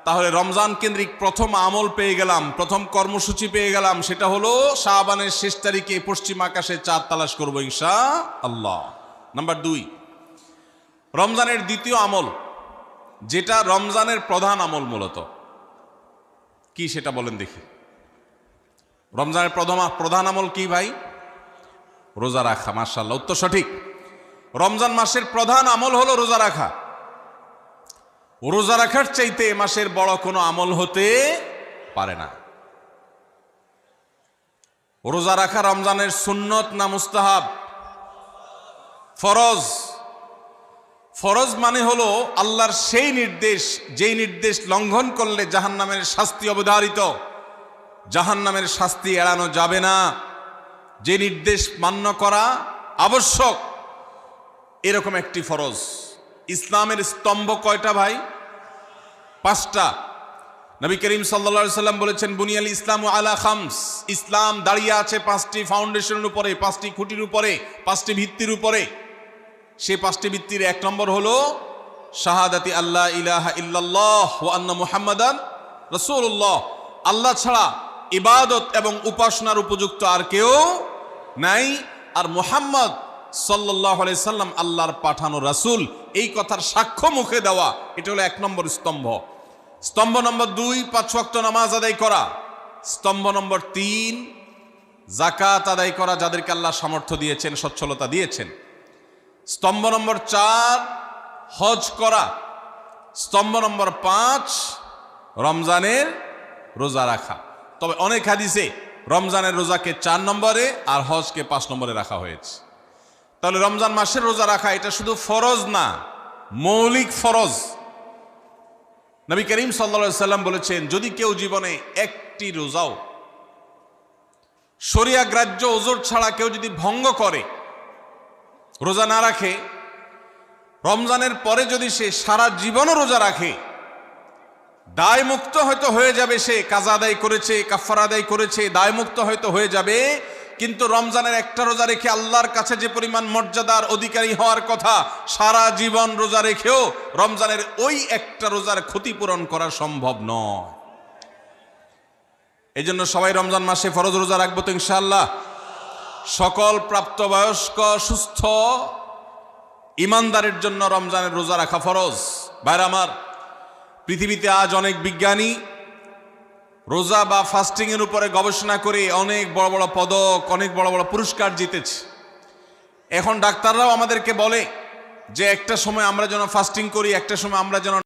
তাহলে রমজান কেন্দ্রিক প্রথম আমল পেয়ে গেলাম, প্রথম কর্মসূচি পেয়ে গেলাম, সেটা হলো শাবানের শেষ তারিখে পশ্চিম আকাশে চাঁদ তালাশ করবো ইনশাআল্লাহ। নাম্বার 2, রমজানের দ্বিতীয় আমল, যেটা রমজানের প্রধান আমল মূলত কি সেটা বলেন দেখি। রমজানের প্রধান আমল কি ভাই? রোজা রাখা। মাশাআল্লাহ, উত্তর সঠিক। রমজান মাসের প্রধান আমল হলো রোজা রাখা। রোজা রাখার চাইতে এ মাসের বড় কোনো আমল হতে পারে না। রোজা রাখা রমজানের সুন্নত না মুস্তাহাব? ফরজ। ফরজ মানে হলো আল্লাহর সেই নির্দেশ, যেই নির্দেশ লঙ্ঘন করলে জাহান্নামের শাস্তি অবধারিত, জাহান্নামের শাস্তি এড়ানো যাবে না, যে নির্দেশ মান্য করা আবশ্যক, এরকম একটি ফরজ। ইসলামের স্তম্ভ কয়টা ভাই? 5টা। নবী করিম সাল্লাল্লাহু আলাইহি সাল্লাম বলেছেন, বুনিয়াল ইসলামু আলা খামস। ইসলাম দাঁড়িয়ে আছে 5টি ফাউন্ডেশনের উপরে, 5টি খুঁটির উপরে, 5টি ভিত্তির উপরে। সেই 5টি ভিত্তির 1 নম্বর হলো শাহাদাতি আল্লাহ ইলাহা ইল্লাল্লাহ ওয়া আন্না মুহাম্মাদান রাসূলুল্লাহ। আল্লাহ ছাড়া ইবাদত এবং উপাসনার উপযুক্ত আর কেউ নাই, আর মুহাম্মদ সাল্লাল্লাহু আলাইহি সাল্লাম আল্লাহর পাঠানো রাসূল, এই কথার সাক্ষ্য মুখে দেওয়া, এটা হলো 1 নম্বর স্তম্ভ। স্তম্ভ নম্বর 2, 5 ওয়াক্ত নামাজ আদায় করা। স্তম্ভ নম্বর 3, যাকাত আদায় করা, যাদেরকে আল্লাহ সামর্থ্য দিয়েছেন, সচ্ছলতা দিয়েছেন। স্তম্ভ নম্বর 4, হজ করা। স্তম্ভ নম্বর 5, রমজানের রোজা রাখা। তবে অনেক হাদিসে রমজানের রোজাকে 4 নম্বরে আর হজকে 5 নম্বরে রাখা হয়েছে। তাহলে রমজান মাসের রোজা রাখা এটা শুধু ফরজ না, মৌলিক ফরজ। নবী করিম সাল্লাল্লাহু আলাইহি সাল্লাম বলেছেন, যদি কেউ জীবনে একটি রোজাও শরিয়া গ্রাহ্য ওজর ছাড়া কেউ যদি ভঙ্গ করে, রোজা না রাখে, রমজানের পরে যদি সে সারা জীবনও রোজা রাখে, দায় মুক্ত হয়তো হয়ে যাবে, সে কাজা আদায় করেছে, কাফারা আদায় করেছে, দায় মুক্ত হয়তো হয়ে যাবে, কিন্তু রমজানের একটা রোজা রেখে আল্লাহর কাছে যে পরিমাণ মর্যাদার অধিকারী হওয়ার কথা, সারা জীবন রোজা রেখেও রমজানের ওই একটা রোজার ক্ষতিপূরণ করা সম্ভব নয়। এই জন্য সবাই রমজান মাসে ফরজ রোজা রাখবো তো ইনশাআল্লাহ। সকল প্রাপ্তবয়স্ক সুস্থ ইমানদারের জন্য রমজানের রোজা রাখা ফরজ। ভাইরা আমার, পৃথিবীতে আজ অনেক বিজ্ঞানী রোজা বা ফাস্টিং এর উপরে গবেষণা করে অনেক বড় বড় পদক, অনেক বড় বড় পুরস্কার জিতেছে। এখন ডাক্তাররাও আমাদেরকে বলে যে একটা সময় আমরা যেন ফাস্টিং করি, একটা সময় আমরা যেন